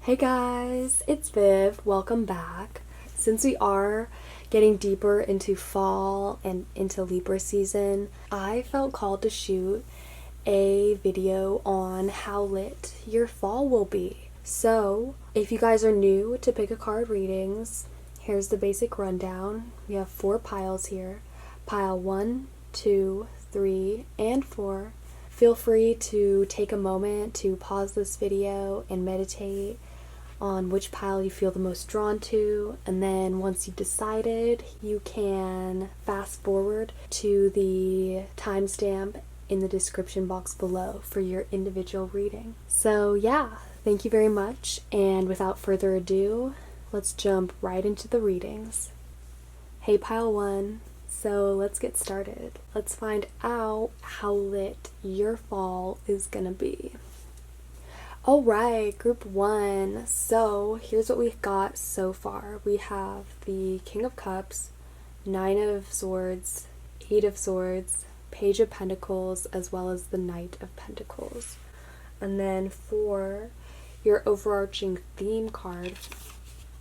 Hey guys, it's Viv. Welcome back. Since we are getting deeper into fall and into Libra season, I felt called to shoot a video on how lit your fall will be. So, if you guys are new to pick a card readings, here's the basic rundown. We have 4 piles here. Pile 1, 2, 3, and 4. Feel free to take a moment to pause this video and meditate on which pile you feel the most drawn to, and then once you've decided, you can fast forward to the timestamp in the description box below for your individual reading. So yeah, thank you very much, and without further ado, let's jump right into the readings. Hey pile 1, so let's get started. Let's find out how lit your fall is gonna be. Alright, group 1. So here's what we've got so far. We have the King of Cups, 9 of Swords, 8 of Swords, Page of Pentacles, as well as the Knight of Pentacles. And then for your overarching theme card,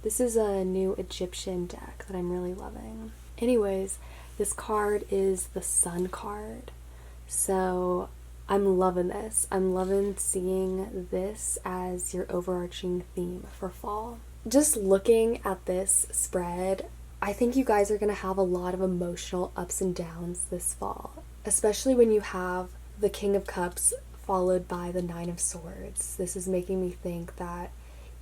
this is a new Egyptian deck that I'm really loving. Anyways, this card is the Sun card. So I'm loving this. I'm loving seeing this as your overarching theme for fall. Just looking at this spread, I think you guys are going to have a lot of emotional ups and downs this fall, especially when you have the King of Cups followed by the 9 of Swords. This is making me think that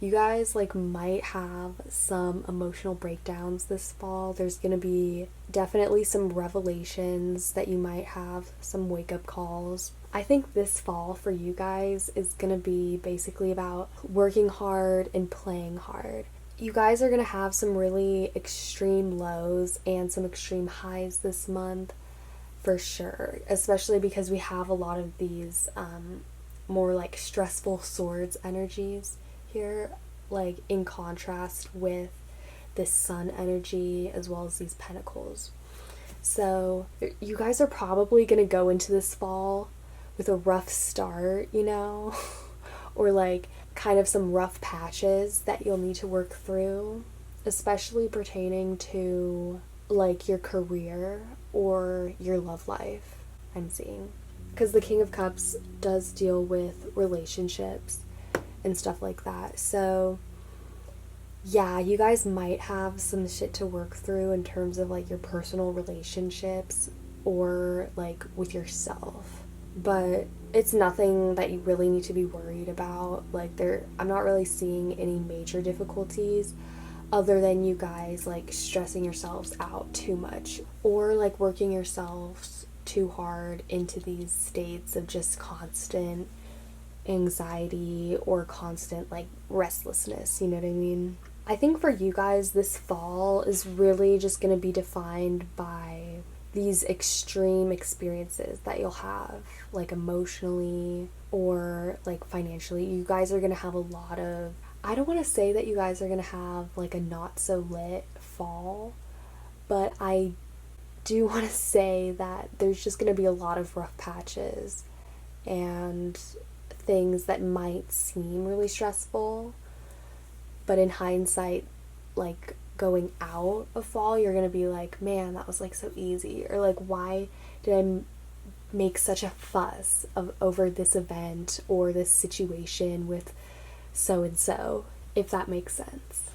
you guys might have some emotional breakdowns this fall. There's going to be definitely some revelations that you might have, some wake-up calls. I think this fall for you guys is going to be basically about working hard and playing hard. You guys are going to have some really extreme lows and some extreme highs this month for sure, especially because we have a lot of these more stressful swords energies here, in contrast with this Sun energy as well as these pentacles. So you guys are probably going to go into this fall with a rough start, or kind of some rough patches that you'll need to work through, especially pertaining to your career or your love life, I'm seeing. Because the King of Cups does deal with relationships and stuff like that. So yeah, you guys might have some shit to work through in terms of your personal relationships or with yourself. But it's nothing that you really need to be worried about. I'm not really seeing any major difficulties other than you guys stressing yourselves out too much or working yourselves too hard into these states of just constant anxiety or constant restlessness, you know what I mean? I think for you guys this fall is really just going to be defined by these extreme experiences that you'll have emotionally or financially. You guys are going to have a lot of, I don't want to say that you guys are going to have a not so lit fall, but I do want to say that there's just going to be a lot of rough patches and things that might seem really stressful, but in hindsight, going out of fall, you're gonna be man, that was so easy, or why did I make such a fuss over this event or this situation with so and so, if that makes sense.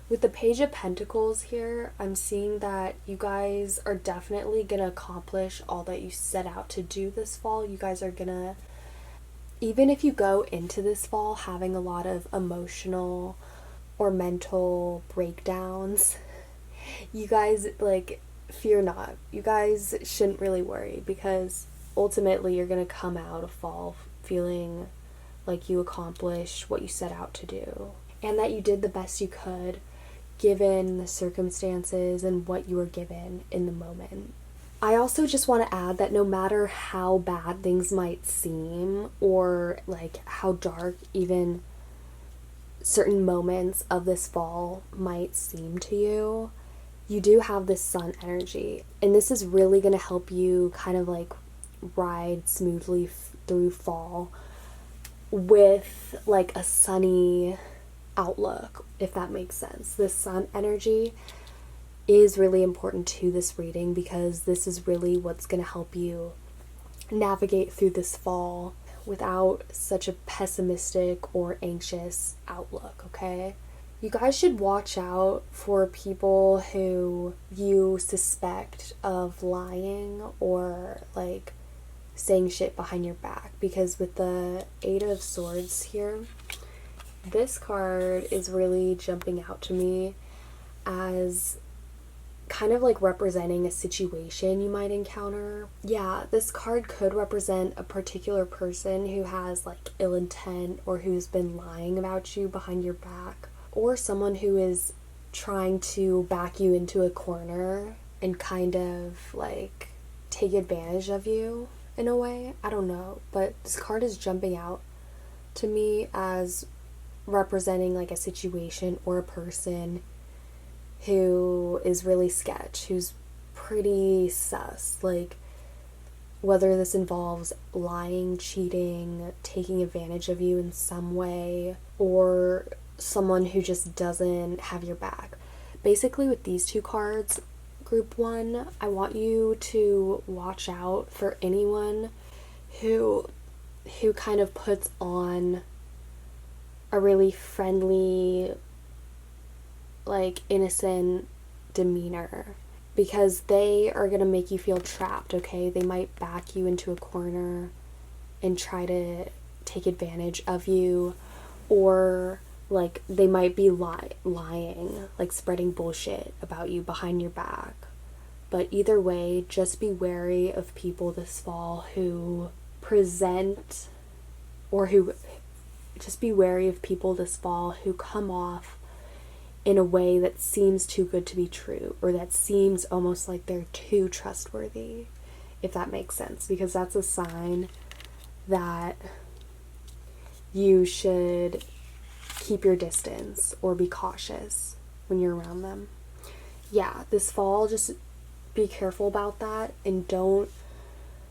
With the Page of Pentacles here, I'm seeing that you guys are definitely gonna accomplish all that you set out to do this fall. You guys are gonna, even if you go into this fall having a lot of emotional or mental breakdowns, you guys, fear not. You guys shouldn't really worry, because ultimately you're going to come out of fall feeling like you accomplished what you set out to do, and that you did the best you could given the circumstances and what you were given in the moment. I also just want to add that no matter how bad things might seem or how dark even certain moments of this fall might seem to you, you do have this Sun energy, and this is really going to help you kind of ride smoothly through fall with a sunny outlook, if that makes sense. This sun energy is really important to this reading because this is really what's going to help you navigate through this fall without such a pessimistic or anxious outlook, okay? You guys should watch out for people who you suspect of lying or like saying shit behind your back, because with the Eight of Swords here, this card is really jumping out to me as kind of like representing a situation you might encounter. Yeah, this card could represent a particular person who has like ill intent or who's been lying about you behind your back, or someone who is trying to back you into a corner and kind of like take advantage of you in a way. I don't know, but this card is jumping out to me as representing like a situation or a person who is really sketch, who's pretty sus, like whether this involves lying, cheating, taking advantage of you in some way, or someone who just doesn't have your back. Basically with these two cards, group one, I want you to watch out for anyone who kind of puts on a really friendly, like innocent demeanor, because they are going to make you feel trapped, okay? They might back you into a corner and try to take advantage of you, or like they might be lying, like spreading bullshit about you behind your back. But either way, just be wary of people this fall who present, or who, just be wary of people this fall who come off in a way that seems too good to be true, or that seems almost like they're too trustworthy, if that makes sense, because that's a sign that you should keep your distance or be cautious when you're around them. Yeah, this fall, just be careful about that and don't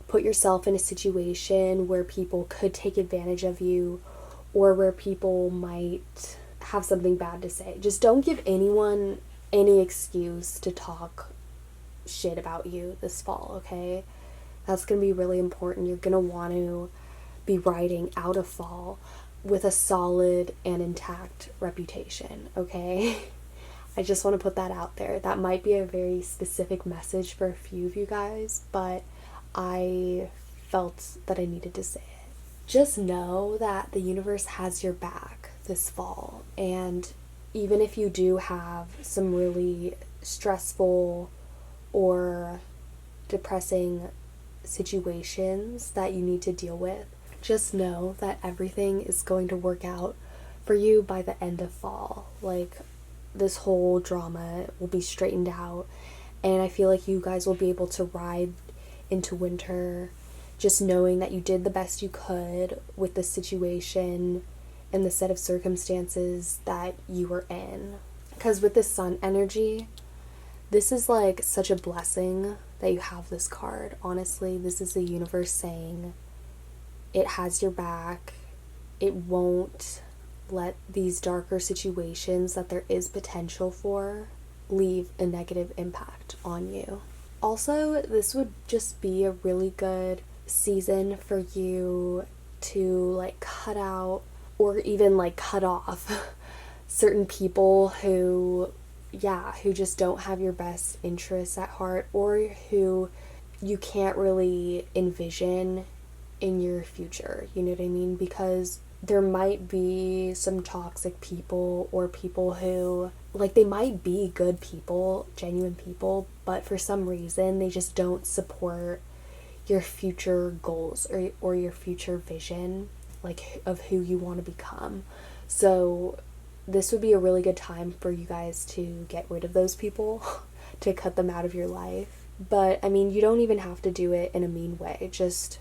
put yourself in a situation where people could take advantage of you or where people might have something bad to say. Just don't give anyone any excuse to talk shit about you this fall, okay? That's going to be really important. You're going to want to be riding out of fall with a solid and intact reputation, okay? I just want to put that out there. That might be a very specific message for a few of you guys, but I felt that I needed to say it. Just know that the universe has your back this fall, and even if you do have some really stressful or depressing situations that you need to deal with, just know that everything is going to work out for you by the end of fall. Like, this whole drama will be straightened out, and I feel like you guys will be able to ride into winter just knowing that you did the best you could with the situation and the set of circumstances that you were in. Because with this sun energy, this is like such a blessing that you have this card. Honestly, this is the universe saying it has your back. It won't let these darker situations that there is potential for leave a negative impact on you. Also, this would just be a really good season for you to like cut out or even like cut off certain people who just don't have your best interests at heart, or who you can't really envision in your future, you know what I mean? Because there might be some toxic people, or people who, like, they might be good people, genuine people, but for some reason they just don't support your future goals or your future vision, like, of who you want to become. So this would be a really good time for you guys to get rid of those people, to cut them out of your life. But, I mean, you don't even have to do it in a mean way. Just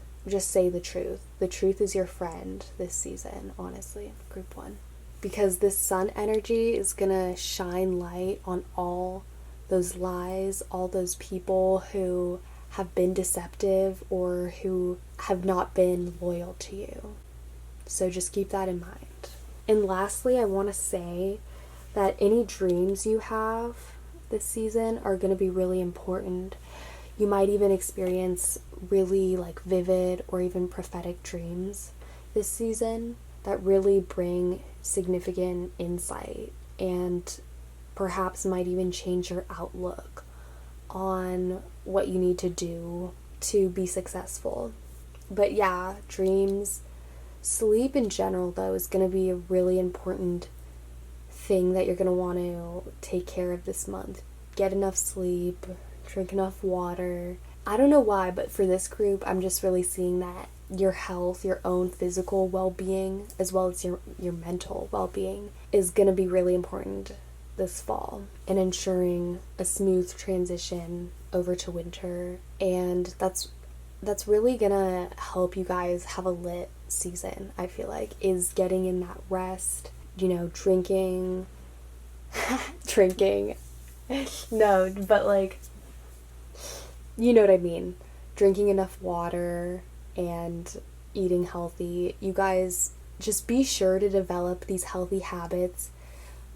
say the truth. The truth is your friend this season, honestly, group one. Because this sun energy is gonna shine light on all those lies, all those people who have been deceptive or who have not been loyal to you. So just keep that in mind. And lastly, I want to say that any dreams you have this season are going to be really important. You might even experience really like vivid or even prophetic dreams this season that really bring significant insight and perhaps might even change your outlook on what you need to do to be successful. But yeah, dreams, sleep in general though is going to be a really important thing that you're going to want to take care of this month. Get enough sleep, drink enough water. I don't know why, but for this group, I'm just really seeing that your health, your own physical well-being, as well as your mental well-being is going to be really important this fall, and ensuring a smooth transition over to winter. And that's really gonna help you guys have a lit season, I feel like, is getting in that rest, drinking drinking no, but like, you know what I mean, drinking enough water and eating healthy. You guys just be sure to develop these healthy habits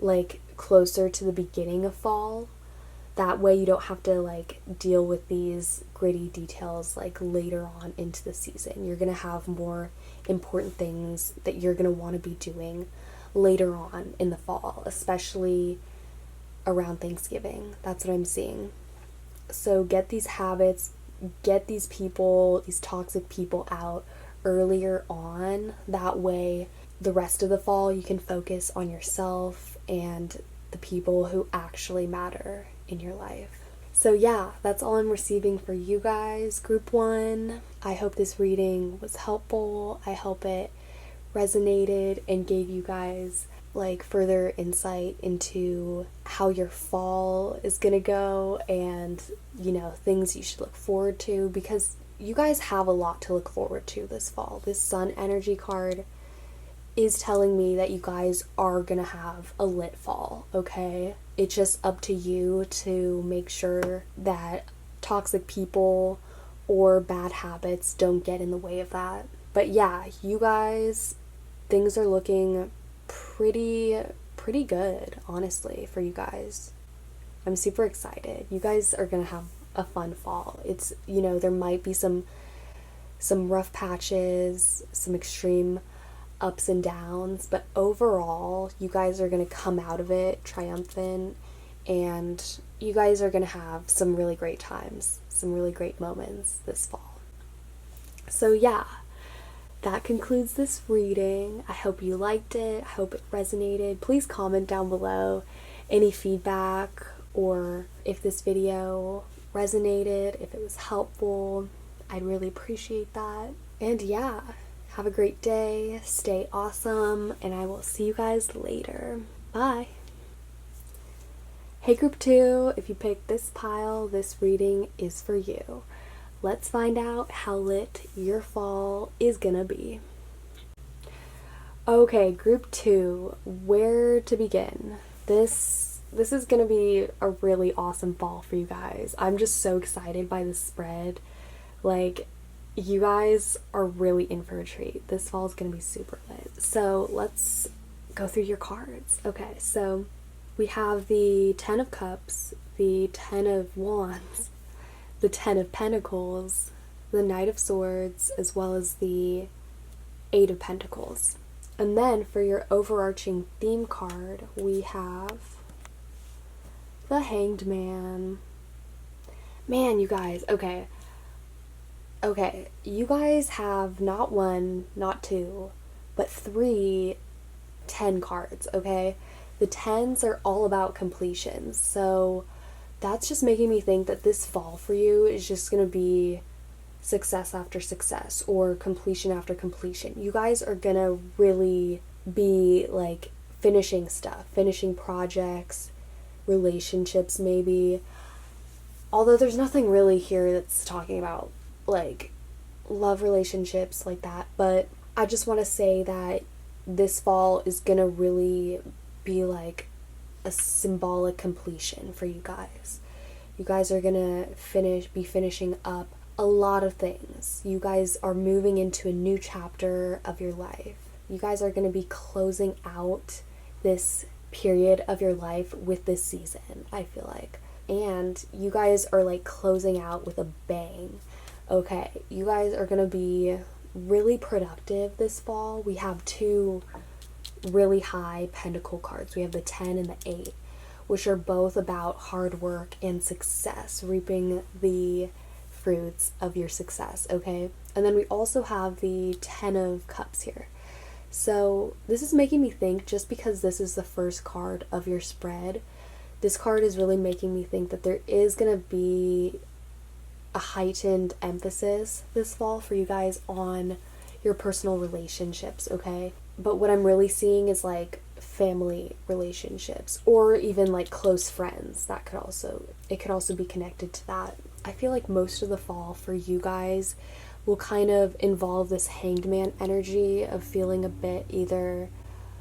like closer to the beginning of fall. That way you don't have to like deal with these gritty details like later on into the season. You're going to have more important things that you're going to want to be doing later on in the fall, especially around Thanksgiving. That's what I'm seeing. So get these habits, get these people, these toxic people out earlier on. That way the rest of the fall you can focus on yourself and the people who actually matter in your life. So yeah, that's all I'm receiving for you guys, Group 1. I hope this reading was helpful. I hope it resonated and gave you guys like further insight into how your fall is gonna go and, things you should look forward to, because you guys have a lot to look forward to this fall. This Sun energy card is telling me that you guys are gonna have a lit fall, okay? It's just up to you to make sure that toxic people or bad habits don't get in the way of that. But yeah, you guys, things are looking pretty good, honestly, for you guys. I'm super excited. You guys are gonna have a fun fall. It's, there might be some rough patches, some extreme ups and downs, but overall you guys are going to come out of it triumphant, and you guys are going to have some really great times, some really great moments this fall. So yeah, that concludes this reading. I hope you liked it. I hope it resonated. Please comment down below any feedback, or if this video resonated, if it was helpful. I'd really appreciate that. And yeah, have a great day, stay awesome, and I will see you guys later. Bye! Hey Group 2, if you picked this pile, this reading is for you. Let's find out how lit your fall is gonna be. Okay, Group 2, where to begin? This is gonna be a really awesome fall for you guys. I'm just so excited by this spread. Like, you guys are really in for a treat. This fall is going to be super lit. So let's go through your cards. Okay, so we have the 10 of Cups, the 10 of Wands, the 10 of Pentacles, the Knight of Swords, as well as the 8 of Pentacles. And then for your overarching theme card, we have the Hanged Man. Man, you guys, okay, you guys have not one, not two, but 3 10 cards, okay? The 10s are all about completions, so that's just making me think that this fall for you is just going to be success after success, or completion after completion. You guys are going to really be like finishing stuff, finishing projects, relationships maybe. Although there's nothing really here that's talking about like love relationships like that, but I just want to say that this fall is gonna really be like a symbolic completion for you guys. You guys are gonna be finishing up a lot of things. You guys are moving into a new chapter of your life. You guys are going to be closing out this period of your life with this season, I feel like. And you guys are like closing out with a bang. Okay, you guys are going to be really productive this fall. We have two really high pentacle cards. We have the 10 and the 8, which are both about hard work and success, reaping the fruits of your success, okay? And then we also have the 10 of Cups here. So this is making me think, just because this is the first card of your spread, this card is really making me think that there is going to be a heightened emphasis this fall for you guys on your personal relationships, okay? But what I'm really seeing is like family relationships, or even like close friends. It could also be connected to that. I feel like most of the fall for you guys will kind of involve this Hanged Man energy of feeling a bit either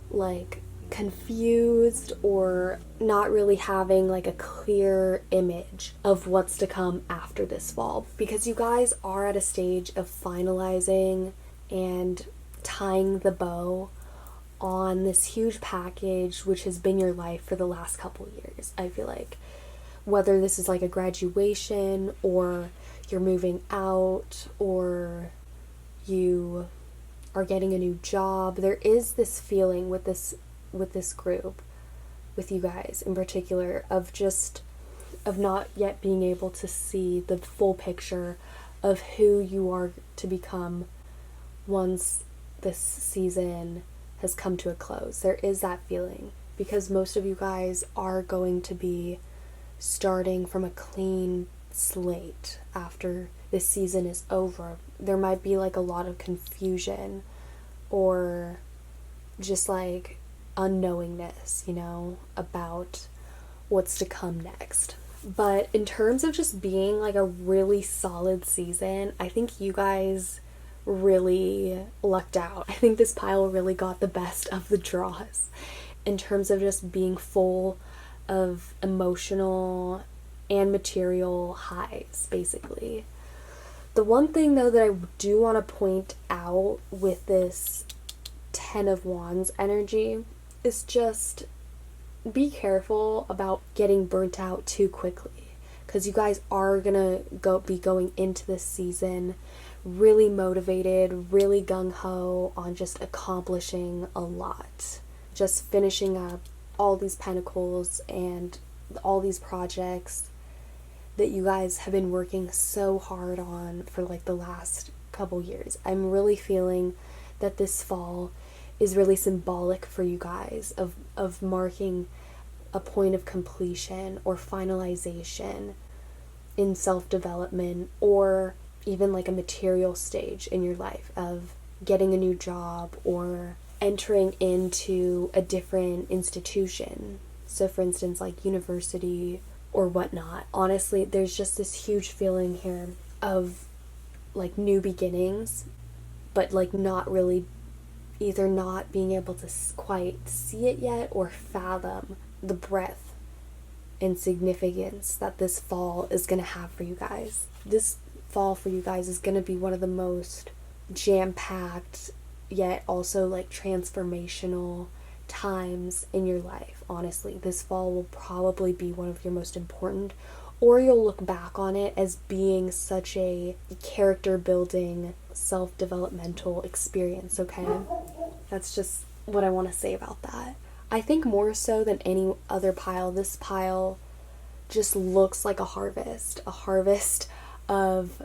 like confused or not really having like a clear image of what's to come after this fall, because you guys are at a stage of finalizing and tying the bow on this huge package which has been your life for the last couple years. I feel like whether this is like a graduation, or you're moving out, or you are getting a new job, there is this feeling with this group, with you guys in particular, of not yet being able to see the full picture of who you are to become once this season has come to a close. There is that feeling, because most of you guys are going to be starting from a clean slate after this season is over. There might be like a lot of confusion or just like unknowingness, about what's to come next. But in terms of just being like a really solid season, I think you guys really lucked out. I think this pile really got the best of the draws in terms of just being full of emotional and material highs, basically. The one thing though that I do want to point out with this 10 of Wands energy is just be careful about getting burnt out too quickly, because you guys are gonna be going into this season really motivated, really gung-ho on just accomplishing a lot, just finishing up all these pentacles and all these projects that you guys have been working so hard on for like the last couple years. I'm really feeling that this fall is really symbolic for you guys of marking a point of completion or finalization in self-development, or even like a material stage in your life of getting a new job or entering into a different institution. So for instance, like university or whatnot. Honestly, there's just this huge feeling here of like new beginnings, but like not really, either not being able to quite see it yet or fathom the breadth and significance that this fall is going to have for you guys. This fall for you guys is going to be one of the most jam-packed yet also like transformational times in your life. Honestly, this fall will probably be one of your most important, or you'll look back on it as being such a character building, self-developmental experience, okay? That's just what I want to say about that. I think more so than any other pile, this pile just looks like a harvest of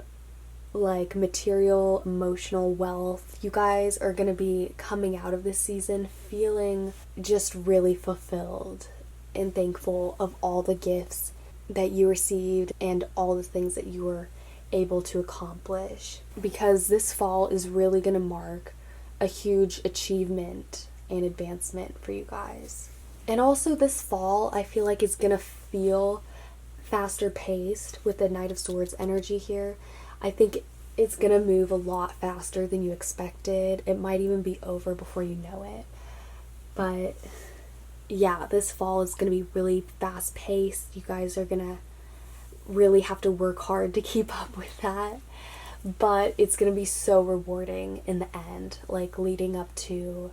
like material, emotional wealth. You guys are going to be coming out of this season feeling just really fulfilled and thankful of all the gifts that you received and all the things that you were able to accomplish, because this fall is really going to mark a huge achievement and advancement for you guys. And also this fall, I feel like it's going to feel faster paced with the Knight of Swords energy here. I think it's going to move a lot faster than you expected. It might even be over before you know it. But yeah, this fall is going to be really fast paced. You guys are going to really have to work hard to keep up with that. but it's going to be so rewarding in the end, like leading up to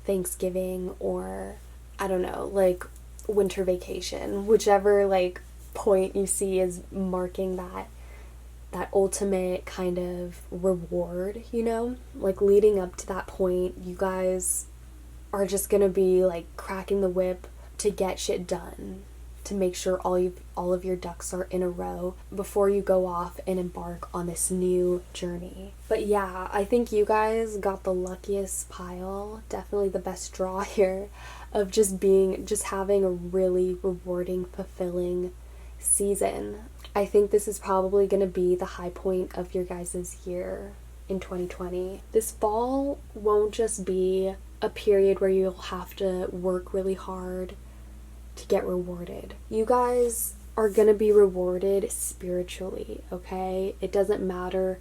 Thanksgiving, or I don't know, like winter vacation, whichever like point you see is marking that ultimate kind of reward, you know? Like leading up to that point, you guys are just gonna be like cracking the whip to get shit done, to make sure all of your ducks are in a row before you go off and embark on this new journey. But yeah, I think you guys got the luckiest pile, definitely the best draw here, of just having a really rewarding, fulfilling season. I think this is probably going to be the high point of your guys' year in 2020. This fall won't just be a period where you'll have to work really hard to get rewarded. You guys are going to be rewarded spiritually, okay? It doesn't matter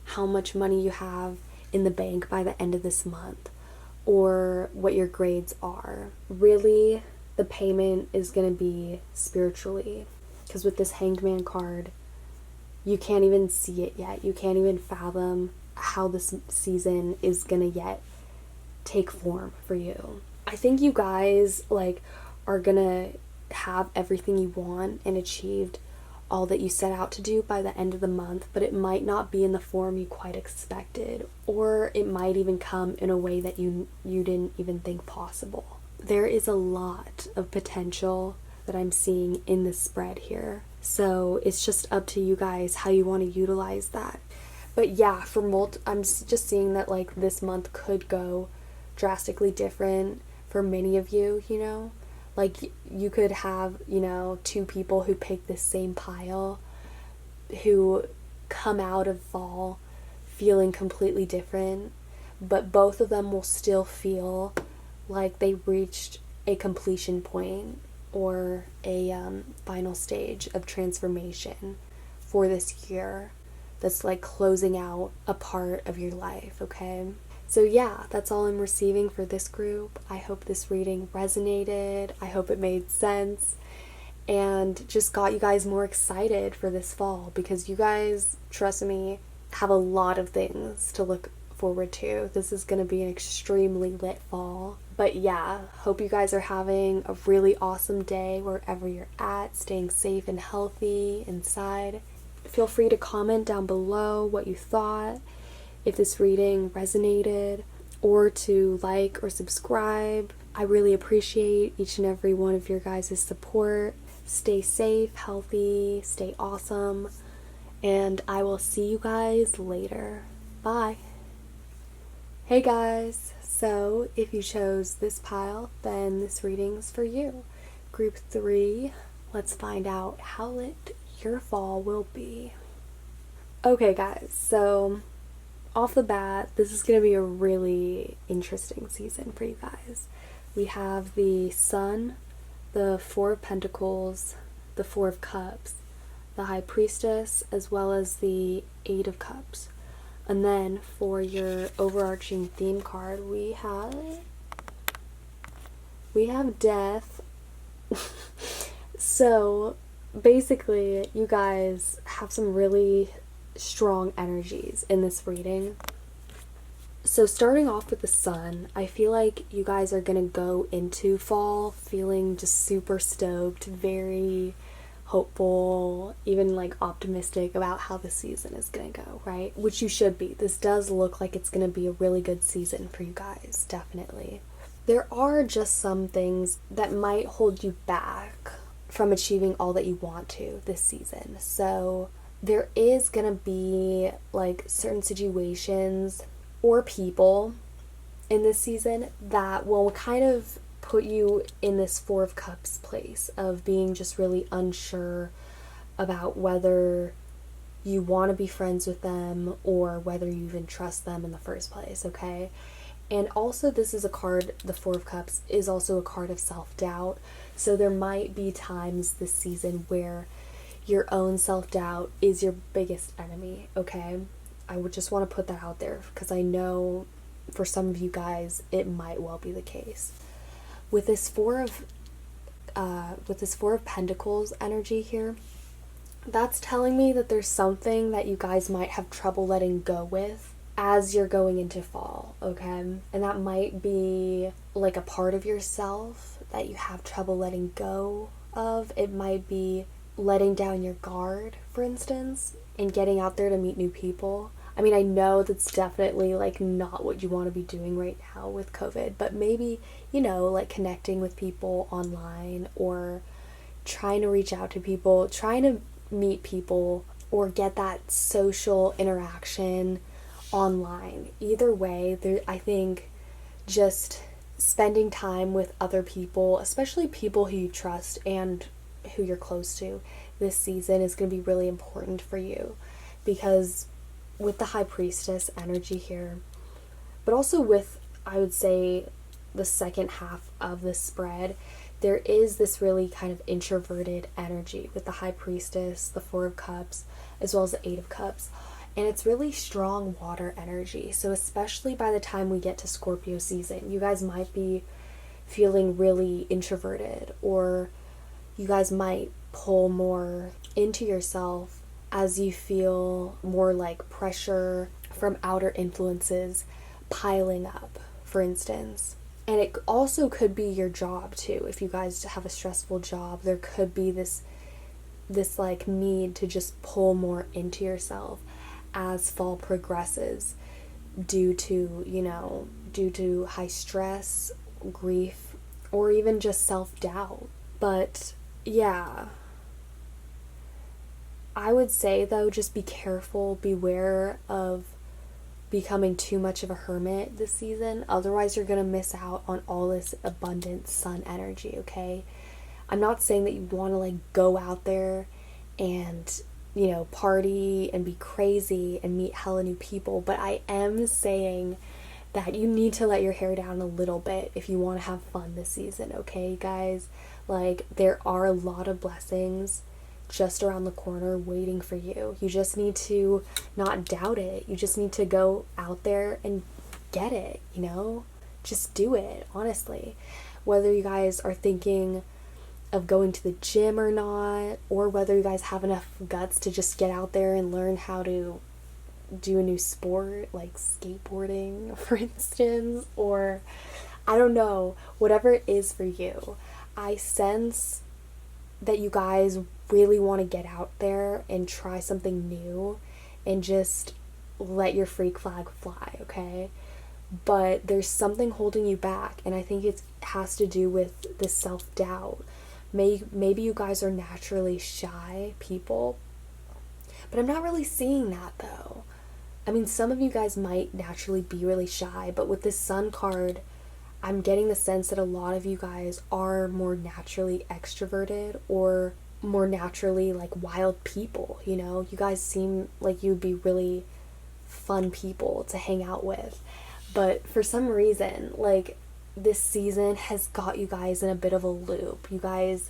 how much money you have in the bank by the end of this month or what your grades are. Really, the payment is going to be spiritually. Because with this Hangman card, you can't even see it yet. You can't even fathom how this season is gonna yet take form for you. I think you guys like are gonna have everything you want and achieved all that you set out to do by the end of the month, but it might not be in the form you quite expected, or it might even come in a way that you didn't even think possible. There is a lot of potential that I'm seeing in this spread here. So it's just up to you guys how you want to utilize that. But yeah, I'm just seeing that like this month could go drastically different for many of you, you know? Like you could have, you know, two people who pick this same pile who come out of fall feeling completely different, but both of them will still feel like they reached a completion point or a final stage of transformation for this year that's like closing out a part of your life, okay? So yeah, that's all I'm receiving for this group. I hope this reading resonated. I hope it made sense and just got you guys more excited for this fall, because you guys, trust me, have a lot of things to look forward to. This is going to be an extremely lit fall. But yeah, hope you guys are having a really awesome day wherever you're at, staying safe and healthy inside. Feel free to comment down below what you thought, if this reading resonated, or to like or subscribe. I really appreciate each and every one of your guys' support. Stay safe, healthy, stay awesome, and I will see you guys later. Bye. Hey guys, so if you chose this pile, then this reading's for you. Group 3, let's find out how lit your fall will be. Okay guys, so off the bat, this is going to be a really interesting season for you guys. We have the Sun, the Four of Pentacles, the Four of Cups, the High Priestess, as well as the Eight of Cups. And then for your overarching theme card, we have Death. So basically, you guys have some really strong energies in this reading. So starting off with the Sun, I feel like you guys are gonna go into fall feeling just super stoked, very hopeful, even like optimistic about how the season is gonna go, right? Which you should be. This does look like it's gonna be a really good season for you guys, definitely. There are just some things that might hold you back from achieving all that you want to this season. So there is gonna be like certain situations or people in this season that will kind of put you in this Four of Cups place of being just really unsure about whether you want to be friends with them or whether you even trust them in the first place, okay? And also this is a card, the Four of Cups is also a card of self-doubt. So there might be times this season where your own self-doubt is your biggest enemy, okay? I would just want to put that out there because I know for some of you guys it might well be the case. With this Four of Pentacles energy here, that's telling me that there's something that you guys might have trouble letting go with as you're going into fall, okay? And that might be like a part of yourself that you have trouble letting go of. It might be letting down your guard, for instance, and getting out there to meet new people. I mean, I know that's definitely like not what you want to be doing right now with COVID, but maybe, like connecting with people online or trying to reach out to people, trying to meet people or get that social interaction online. Either way, I think just spending time with other people, especially people who you trust and who you're close to, this season is going to be really important for you, because with the High Priestess energy here, but also with, I would say, the second half of the spread, there is this really kind of introverted energy with the High Priestess, the Four of Cups, as well as the Eight of Cups. And it's really strong water energy. So especially by the time we get to Scorpio season, you guys might be feeling really introverted, or you guys might pull more into yourself as you feel more like pressure from outer influences piling up, for instance. And it also could be your job too. If you guys have a stressful job, there could be this like need to just pull more into yourself as fall progresses due to high stress, grief, or even just self-doubt. But yeah, I would say though, just be careful, beware of becoming too much of a hermit this season. Otherwise, you're going to miss out on all this abundant sun energy, okay? I'm not saying that you want to like go out there and, party and be crazy and meet hella new people, but I am saying that you need to let your hair down a little bit if you want to have fun this season, okay, guys? Like, there are a lot of blessings just around the corner waiting for you. You just need to not doubt it. You just need to go out there and get it, Just do it, honestly. Whether you guys are thinking of going to the gym or not, or whether you guys have enough guts to just get out there and learn how to do a new sport, like skateboarding, for instance, or I don't know, whatever it is for you. I sense that you guys really want to get out there and try something new and just let your freak flag fly, okay? But there's something holding you back, and I think it has to do with the self-doubt. Maybe you guys are naturally shy people, but I'm not really seeing that though. I mean, some of you guys might naturally be really shy, but with this Sun card, I'm getting the sense that a lot of you guys are more naturally extroverted or more naturally like wild people, You guys seem like you'd be really fun people to hang out with. But for some reason, like, this season has got you guys in a bit of a loop. You guys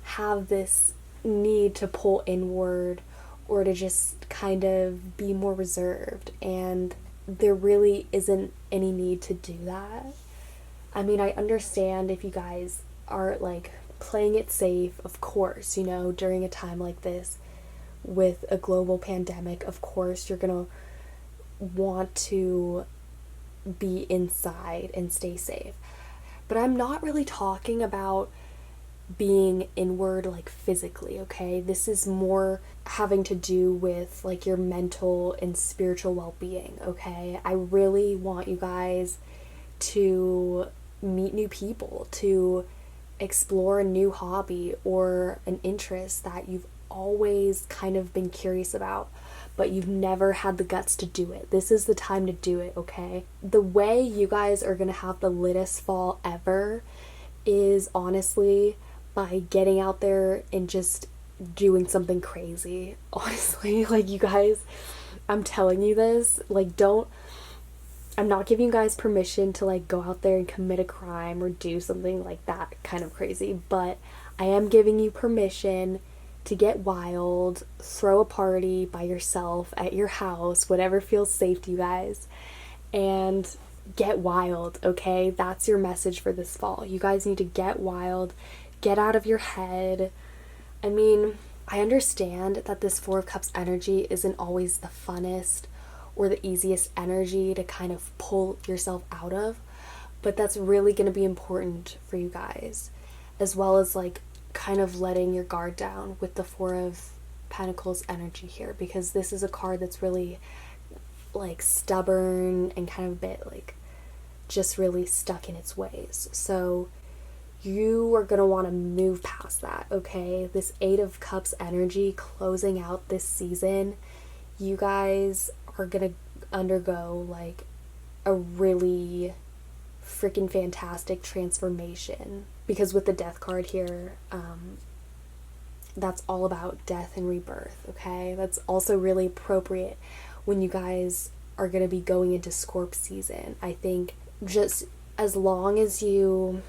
have this need to pull inward or to just kind of be more reserved, and there really isn't any need to do that. I mean, I understand if you guys are like playing it safe, of course, during a time like this with a global pandemic, of course, you're gonna want to be inside and stay safe. But I'm not really talking about being inward like physically, okay? This is more having to do with like your mental and spiritual well-being, okay? I really want you guys to meet new people, to explore a new hobby or an interest that you've always kind of been curious about, but you've never had the guts to do it. This is the time to do it, okay? The way you guys are gonna have the littest fall ever is honestly by getting out there and just doing something crazy. Honestly, like, you guys, I'm telling you this, like, I'm not giving you guys permission to like go out there and commit a crime or do something like that kind of crazy, but I am giving you permission to get wild, throw a party by yourself at your house, whatever feels safe to you guys, and get wild, okay? That's your message for this fall. You guys need to get wild, get out of your head. I mean, I understand that this Four of Cups energy isn't always the funnest or the easiest energy to kind of pull yourself out of, but that's really going to be important for you guys, as well as like kind of letting your guard down with the Four of Pentacles energy here, because this is a card that's really like stubborn and kind of a bit like just really stuck in its ways. So you are going to want to move past that, okay? This Eight of Cups energy closing out this season, you guys are going to undergo like a really freaking fantastic transformation, because with the Death card here, that's all about death and rebirth, okay? That's also really appropriate when you guys are going to be going into Scorp season. I think just as long as you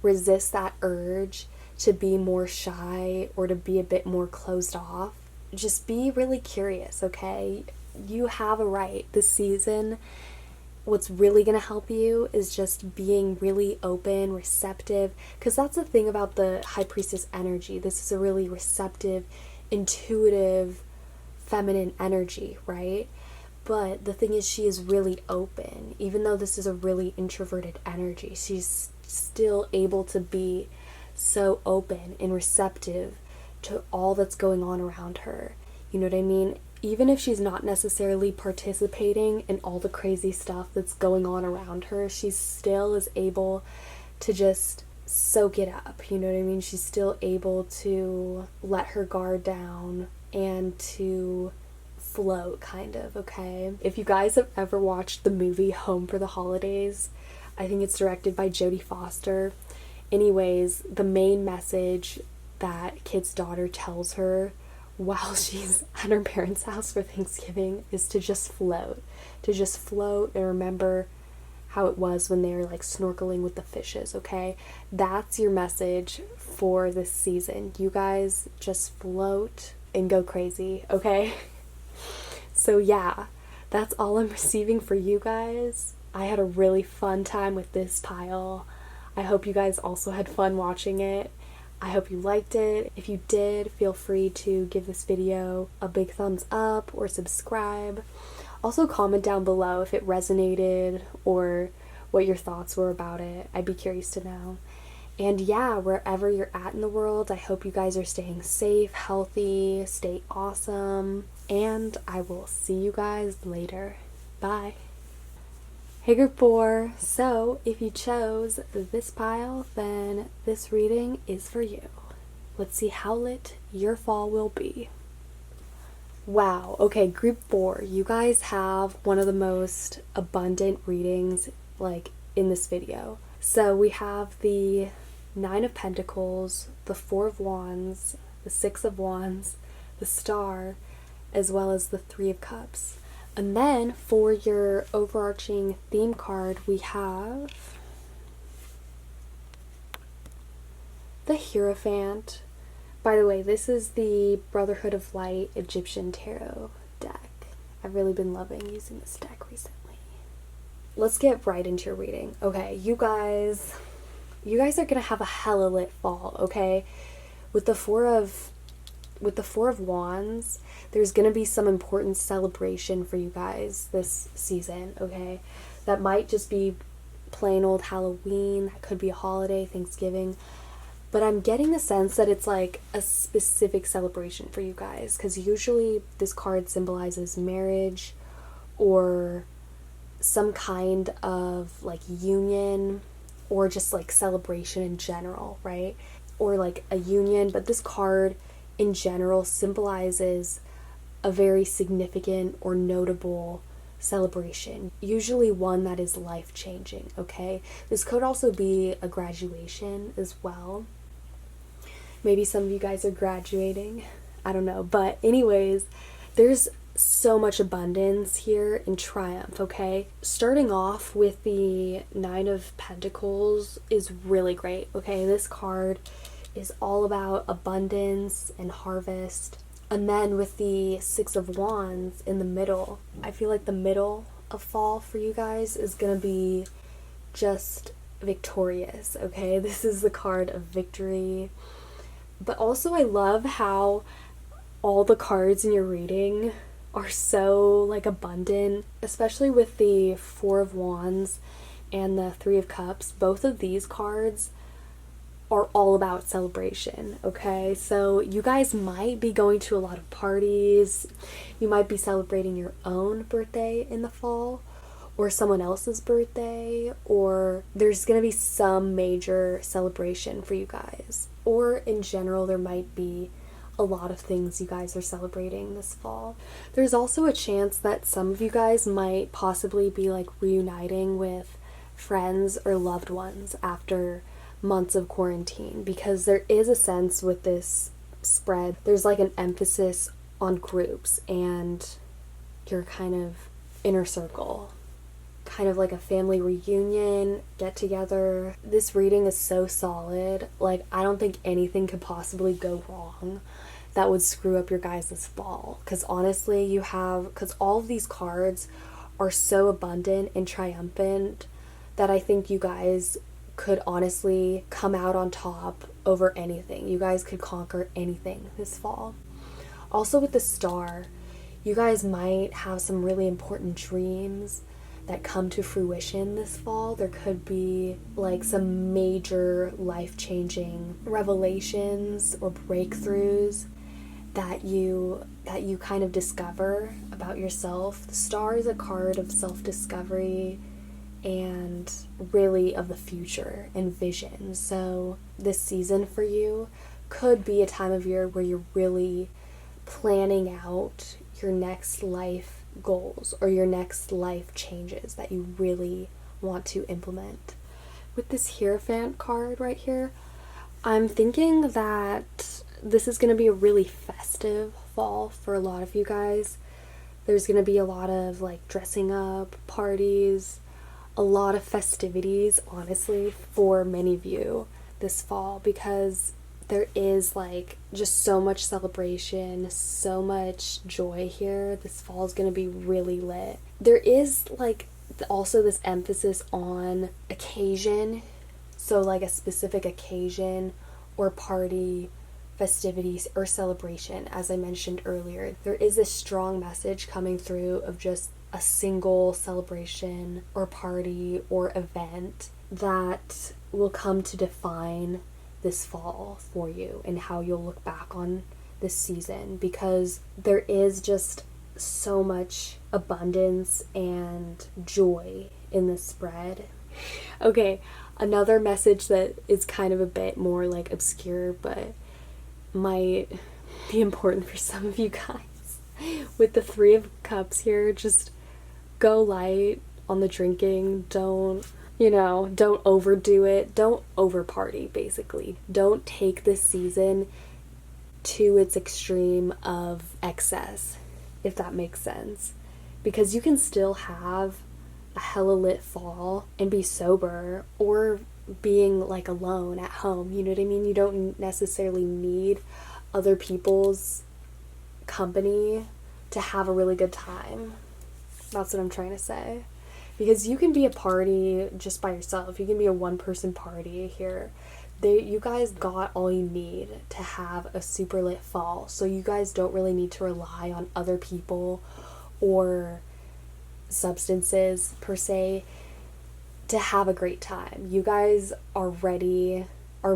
resist that urge to be more shy or to be a bit more closed off, just be really curious, okay? You have a right. This season, what's really going to help you is just being really open, receptive, because that's the thing about the High Priestess energy. This is a really receptive, intuitive, feminine energy, right? But the thing is, she is really open. Even though this is a really introverted energy, she's still able to be so open and receptive to all that's going on around her. You know what I mean? Even if she's not necessarily participating in all the crazy stuff that's going on around her, she still is able to just soak it up. You know what I mean? She's still able to let her guard down and to float, kind of, okay? If you guys have ever watched the movie Home for the Holidays, I think it's directed by Jodie Foster. Anyways, the main message that Kit's daughter tells her while she's at her parents' house for Thanksgiving is to just float. To just float and remember how it was when they were like snorkeling with the fishes, okay? That's your message for this season. You guys just float and go crazy, okay? So yeah, that's all I'm receiving for you guys. I had a really fun time with this pile. I hope you guys also had fun watching it. I hope you liked it. If you did, feel free to give this video a big thumbs up or subscribe. Also comment down below if it resonated or what your thoughts were about it. I'd be curious to know. And yeah, wherever you're at in the world, I hope you guys are staying safe, healthy, stay awesome, and I will see you guys later. Bye. Hey group 4, so if you chose this pile, then this reading is for you. Let's see how lit your fall will be. Wow, okay, group 4, you guys have one of the most abundant readings like in this video. So we have the Nine of Pentacles, the Four of Wands, the Six of Wands, the Star, as well as the Three of Cups. And then for your overarching theme card, we have the Hierophant. By the way, this is the Brotherhood of Light Egyptian Tarot deck. I've really been loving using this deck recently. Let's get right into your reading. Okay, you guys are gonna have a hella lit fall, okay? With the Four of Wands, there's going to be some important celebration for you guys this season, okay? That might just be plain old Halloween, that could be a holiday, Thanksgiving, but I'm getting the sense that it's like a specific celebration for you guys, because usually this card symbolizes marriage or some kind of like union or just like celebration in general, right? Or like a union, but this card in general symbolizes a very significant or notable celebration, usually one that is life-changing, okay? This could also be a graduation as well. Maybe some of you guys are graduating, I don't know, but anyways, there's so much abundance here and triumph, okay? Starting off with the Nine of Pentacles is really great, okay? This card is all about abundance and harvest. And then with the Six of Wands in the middle, I feel like the middle of fall for you guys is gonna be just victorious, okay? This is the card of victory. But also I love how all the cards in your reading are so like abundant, especially with the Four of Wands and the Three of Cups. Both of these cards are all about celebration, okay? So you guys might be going to a lot of parties. You might be celebrating your own birthday in the fall or someone else's birthday, or there's gonna be some major celebration for you guys. Or in general, there might be a lot of things you guys are celebrating this fall. There's also a chance that some of you guys might possibly be like reuniting with friends or loved ones after months of quarantine, because there is a sense with this spread, there's like an emphasis on groups and your kind of inner circle, kind of like a family reunion, get together. This reading is so solid. Like, I don't think anything could possibly go wrong that would screw up your guys' fall, because honestly because all of these cards are so abundant and triumphant that I think you guys could honestly come out on top over anything. You guys could conquer anything this fall. Also with the Star, you guys might have some really important dreams that come to fruition this fall. There could be like some major life-changing revelations or breakthroughs that you kind of discover about yourself. The Star is a card of self-discovery and really of the future and vision. So this season for you could be a time of year where you're really planning out your next life goals or your next life changes that you really want to implement. With this Hierophant card right here, I'm thinking that this is going to be a really festive fall for a lot of you guys. There's going to be a lot of like dressing up, parties, a lot of festivities, honestly, for many of you this fall, because there is like just so much celebration, so much joy here. This fall is going to be really lit. There is like also this emphasis on occasion, so like a specific occasion or party, festivities, or celebration. As I mentioned earlier, there is this strong message coming through of just a single celebration or party or event that will come to define this fall for you and how you'll look back on this season, because there is just so much abundance and joy in this spread. Okay, another message that is kind of a bit more like obscure but might be important for some of you guys. With the Three of Cups here, just go light on the drinking. Don't overdo it. Don't over party, basically. Don't take this season to its extreme of excess, if that makes sense. Because you can still have a hella lit fall and be sober, or being like alone at home, you know what I mean? You don't necessarily need other people's company to have a really good time. That's what I'm trying to say. Because you can be a party just by yourself. You can be a one-person party here. You guys got all you need to have a super lit fall. So you guys don't really need to rely on other people or substances per se to have a great time. You guys are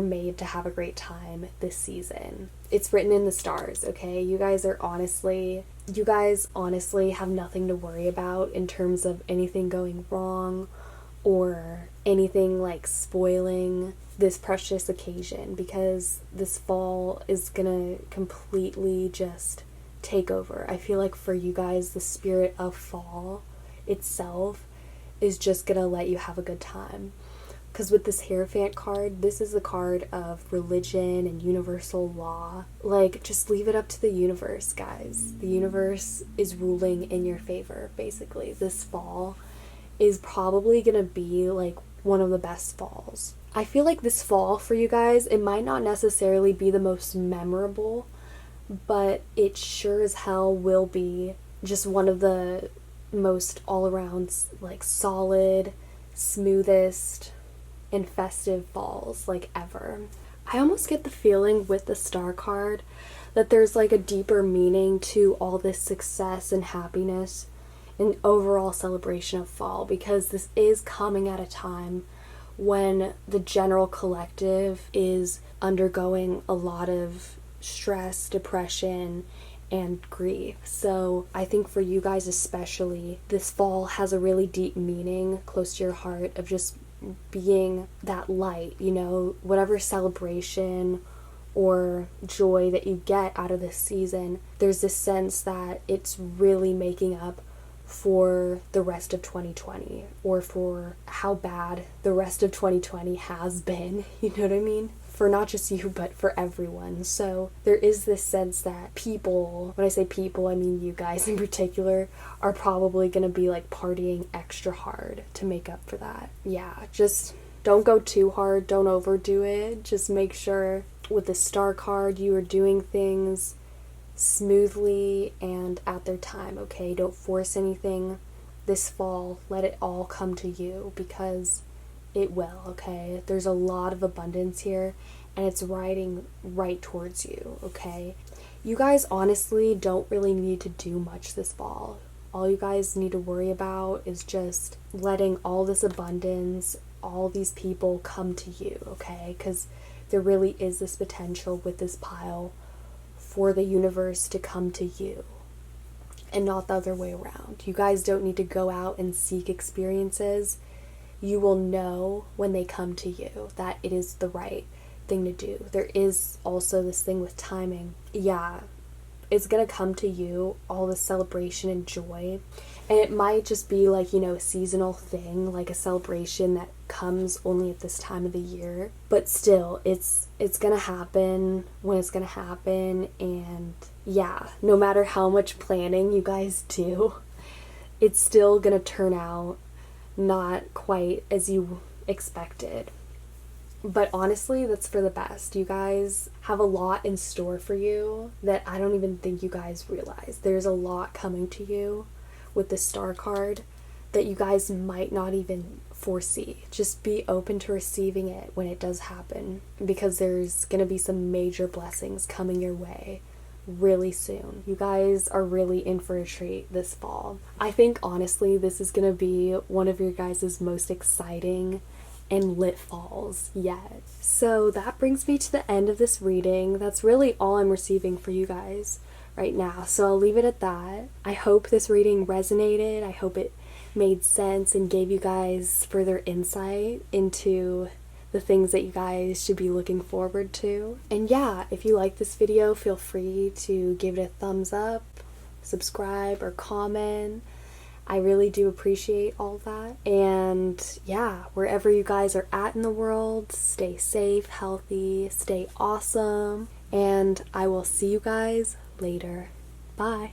made to have a great time this season. It's written in the stars, okay? You guys honestly have nothing to worry about in terms of anything going wrong or anything like spoiling this precious occasion, because this fall is gonna completely just take over. I feel like for you guys, the spirit of fall itself is just gonna let you have a good time. Because with this Hierophant card, this is the card of religion and universal law. Like, just leave it up to the universe, guys. The universe is ruling in your favor, basically. This fall is probably gonna be like one of the best falls. I feel like this fall for you guys, it might not necessarily be the most memorable, but it sure as hell will be just one of the most all-around like solid, smoothest, and festive falls like ever. I almost get the feeling with the Star card that there's like a deeper meaning to all this success and happiness and overall celebration of fall, because this is coming at a time when the general collective is undergoing a lot of stress, depression, and grief. So I think for you guys especially, this fall has a really deep meaning close to your heart of just being that light, you know, whatever celebration or joy that you get out of this season, there's this sense that it's really making up for the rest of 2020, or for how bad the rest of 2020 has been, you know what I mean? For not just you, but for everyone. So there is this sense that people, when I say people, I mean you guys in particular, are probably gonna be like partying extra hard to make up for that. Yeah, just don't go too hard, don't overdo it. Just make sure with the star card you are doing things smoothly and at their time, okay? Don't force anything this fall. Let it all come to you, because it will, okay? There's a lot of abundance here, and it's riding right towards you, okay? You guys honestly don't really need to do much this fall. All you guys need to worry about is just letting all this abundance, all these people come to you, okay? Because there really is this potential with this pile for the universe to come to you, and not the other way around. You guys don't need to go out and seek experiences. You will know when they come to you that it is the right thing to do. There is also this thing with timing. Yeah, it's gonna come to you, all the celebration and joy. And it might just be like, you know, a seasonal thing, like a celebration that comes only at this time of the year. But still, it's gonna happen when it's gonna happen. And yeah, no matter how much planning you guys do, it's still gonna turn out not quite as you expected. But honestly, that's for the best. You guys have a lot in store for you that I don't even think you guys realize. There's a lot coming to you with the star card that you guys might not even foresee. Just be open to receiving it when it does happen, because there's going to be some major blessings coming your way really soon. You guys are really in for a treat this fall. I think honestly this is going to be one of your guys' most exciting and lit falls yet. So that brings me to the end of this reading. That's really all I'm receiving for you guys right now, so I'll leave it at that. I hope this reading resonated. I hope it made sense and gave you guys further insight into the things that you guys should be looking forward to. And yeah, if you like this video, feel free to give it a thumbs up, subscribe, or comment. I really do appreciate all that. And yeah, wherever you guys are at in the world, stay safe, healthy, stay awesome, and I will see you guys later. Bye.